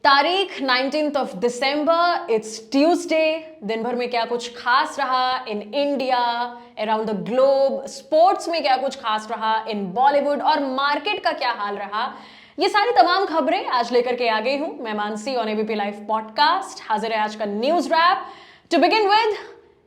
तारीख 19th of December, it's Tuesday. दिन भर में क्या कुछ खास रहा in India, around the globe, sports में क्या कुछ खास रहा इन बॉलीवुड, और मार्केट का क्या हाल रहा, ये सारी तमाम खबरें आज लेकर के आ गई हूं मैं Mansi on ABP live podcast. हाजिर है आज का news wrap. To begin with,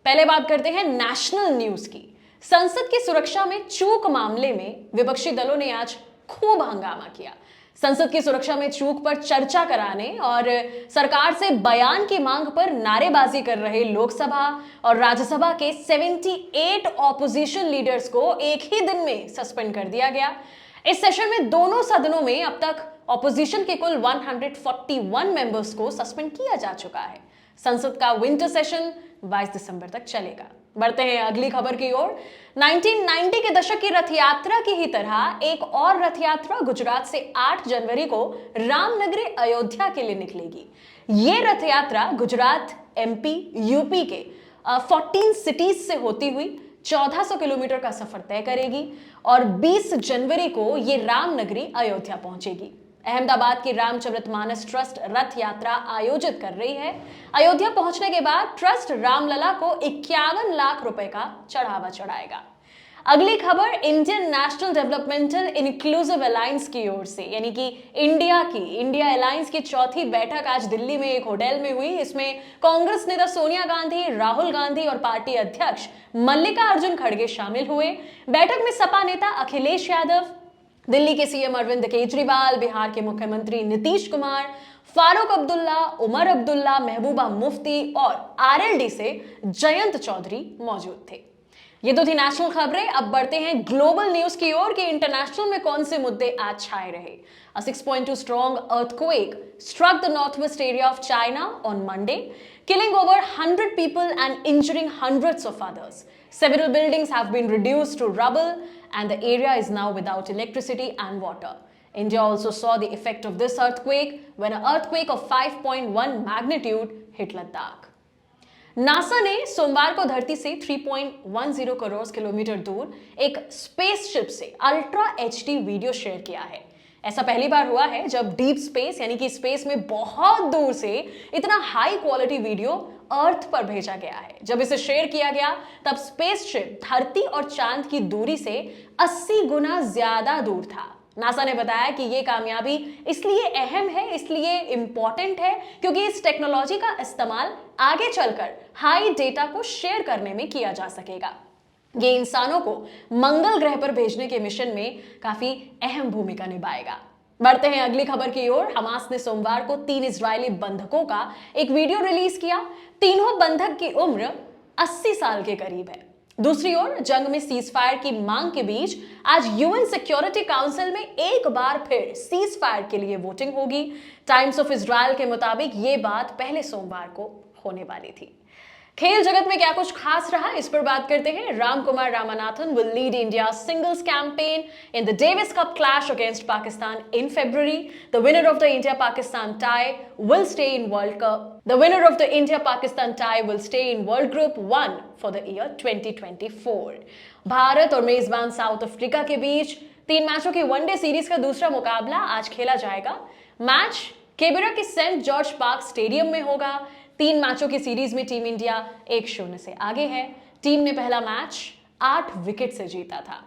पहले बात करते हैं नेशनल न्यूज की। संसद की सुरक्षा में चूक मामले में विपक्षी दलों ने आज खूब हंगामा किया। संसद की सुरक्षा में चूक पर चर्चा कराने और सरकार से बयान की मांग पर नारेबाजी कर रहे लोकसभा और राज्यसभा के 78 ऑपोजिशन लीडर्स को एक ही दिन में सस्पेंड कर दिया गया। इस सेशन में दोनों सदनों में अब तक ऑपोजिशन के कुल 141 मेंबर्स को सस्पेंड किया जा चुका है। संसद का विंटर सेशन 22 दिसंबर तक चलेगा। बढ़ते हैं अगली खबर की ओर। 1990 के दशक की रथ यात्रा की ही तरह एक और रथ यात्रा गुजरात से 8 जनवरी को रामनगरी अयोध्या के लिए निकलेगी। ये रथ यात्रा गुजरात, एमपी, यूपी के 14 सिटीज से होती हुई 1400 किलोमीटर का सफर तय करेगी और 20 जनवरी को ये रामनगरी अयोध्या पहुंचेगी। अहमदाबाद की रामचरितमानस ट्रस्ट रथ यात्रा आयोजित कर रही है। अयोध्या पहुंचने के बाद ट्रस्ट रामलला को 51 लाख रुपए का चढ़ावा चढ़ाएगा। अगली खबर Indian national developmental inclusive alliance की ओर से, यानी कि इंडिया अलायंस की चौथी बैठक आज दिल्ली में एक होटल में हुई। इसमें कांग्रेस नेता सोनिया गांधी, राहुल गांधी और पार्टी अध्यक्ष मल्लिकार्जुन खड़गे शामिल हुए। बैठक में सपा नेता अखिलेश यादव, दिल्ली के सीएम अरविंद केजरीवाल, बिहार के मुख्यमंत्री नीतीश कुमार, फारूक अब्दुल्ला, उमर अब्दुल्ला, महबूबा मुफ्ती और आरएलडी से जयंत चौधरी मौजूद थे। ये तो थी नेशनल खबरें। अब बढ़ते हैं ग्लोबल न्यूज की ओर कि इंटरनेशनल में कौन से मुद्दे आज छाए रहे। A 6.2 strong earthquake struck the northwest area of China on Monday, killing over 100 people and injuring hundreds of others. Several buildings have been reduced to rubble and the area is now without electricity and water. India also saw the effect of this earthquake when an earthquake of 5.1 magnitude hit Ladakh. NASA ने सोमवार को धरती से 3.10 crore kilometre दूर एक spaceship से ultra HD video share किया है। ऐसा पहली बार हुआ है जब डीप स्पेस, यानी कि स्पेस में बहुत दूर से इतना हाई क्वालिटी वीडियो अर्थ पर भेजा गया है। जब इसे शेयर किया गया तब स्पेसशिप धरती और चांद की दूरी से 80 गुना ज्यादा दूर था। नासा ने बताया कि यह कामयाबी इसलिए अहम है, इसलिए इंपॉर्टेंट है क्योंकि इस टेक्नोलॉजी का इस्तेमाल आगे चलकर हाई डेटा को शेयर करने में किया जा सकेगा। ये इंसानों को मंगल ग्रह पर भेजने के मिशन में काफी अहम भूमिका निभाएगा। बढ़ते हैं अगली खबर की ओर। हमास ने सोमवार को 3 इजरायली बंधकों का एक वीडियो रिलीज किया। तीनों बंधक की उम्र 80 साल के करीब है। दूसरी ओर जंग में सीज फायर की मांग के बीच आज यूएन सिक्योरिटी काउंसिल में एक बार फिर सीज फायर के लिए वोटिंग होगी। टाइम्स ऑफ इजराइल के मुताबिक ये बात पहले सोमवार को होने वाली थी। खेल जगत में क्या कुछ खास रहा, इस पर बात करते हैं। Ramkumar Ramanathan will lead India's singles campaign in the Davis Cup clash against Pakistan in February. The winner of the India-Pakistan tie will stay in World Cup. The winner of the India-Pakistan tie will stay in World Group 1 for the year 2024. Bharat और मेजबान south Africa के बीच 3 मैचों की one day series का दूसरा मुकाबला आज खेला जाएगा। मैच केबिरा के सेंट जॉर्ज पार्क स्टेडियम में होगा। 3 मैचों की सीरीज में टीम इंडिया 1-0 से आगे है। टीम ने पहला मैच 8 विकेट से जीता था।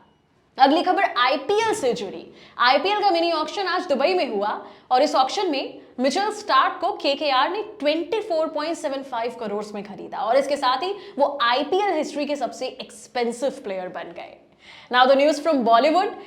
अगली खबर आईपीएल से जुड़ी। आईपीएल का मिनी ऑक्शन आज दुबई में हुआ और इस ऑक्शन में मिचेल स्टार्क को केकेआर ने 24.75 करोड़ में खरीदा और इसके साथ ही वो आईपीएल हिस्ट्री के सबसे एक्सपेंसिव प्लेयर बन गए। Now the news from Bollywood.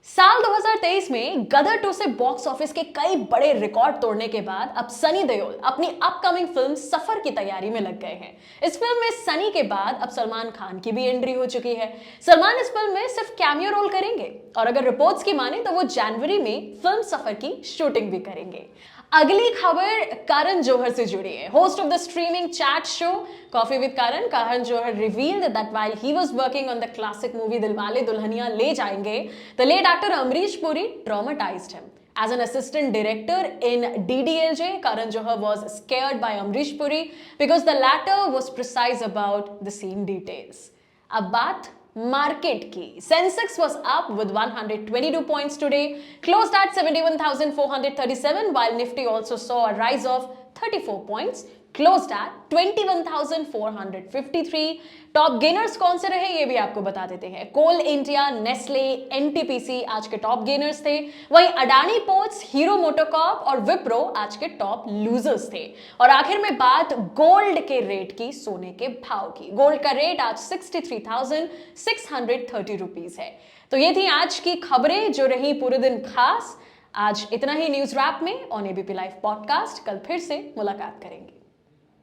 साल 2023 में गदर 2 से बॉक्स ऑफिस के कई बड़े रिकॉर्ड तोड़ने के बाद अब सनी देओल अपनी अपकमिंग फिल्म सफर की तैयारी में लग गए हैं। इस फिल्म में सनी के बाद अब सलमान खान की भी एंट्री हो चुकी है। सलमान इस फिल्म में सिर्फ कैमियो रोल करेंगे और अगर रिपोर्ट्स की माने तो वो जनवरी में फिल्म सफर की शूटिंग भी करेंगे। अगली खबर करण जौहर से जुड़ी है। Host of the streaming chat show coffee with Karan Johar revealed that while he was working on the classic movie Dilwale Dulhania ले जाएंगे, the late actor Amrish Puri traumatized him. As an assistant director in DDLJ, Karan Johar was scared by Amrish Puri because the latter was precise about the scene details. अब बात market की। Sensex was up with 122 points today, closed eight 71,437, while Nifty also saw a rise of 34 points, closed at 21,453. Top gainers कौन से रहे ये भी आपको बता देते हैं। कोल इंडिया, नेस्ले, एनटीपीसी आज के टॉप गेनर्स थे। वहीं अडानी पोर्ट्स, हीरो मोटोकॉर्प और विप्रो आज के टॉप लूजर्स थे। और आखिर में बात गोल्ड के रेट की, सोने के भाव की। गोल्ड का रेट आज 63,630 रुपीज है। तो ये थी आज की खबरें जो रही पूरे दिन खास। आज इतना ही न्यूज रैप में ऑन एबीपी लाइव पॉडकास्ट। कल फिर से मुलाकात करेंगे।